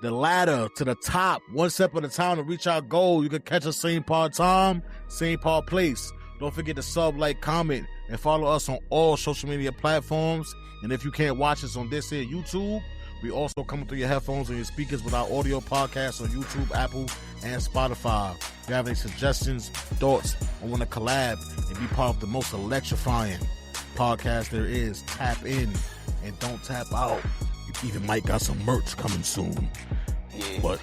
the ladder to the top, one step at a time to reach our goal. You can catch us same part time, same part place. Don't forget to sub, like, comment, and follow us on all social media platforms. And if you can't watch us on this here YouTube, we also come through your headphones and your speakers with our audio podcast on YouTube, Apple, and Spotify. If you have any suggestions, thoughts, or want to collab and be part of the most electrifying podcast there is, tap in and don't tap out. You even might got some merch coming soon. But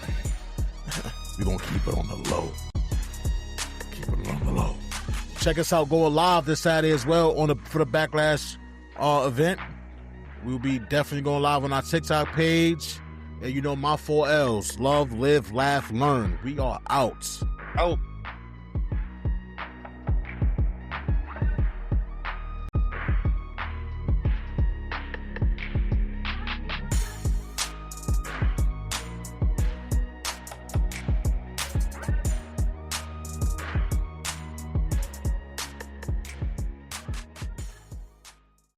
we're going to keep it on the low. Check us out going live this Saturday as well for the Backlash event. We'll be definitely going live on our TikTok page. And you know my 4 L's. Love, live, laugh, learn. We are out.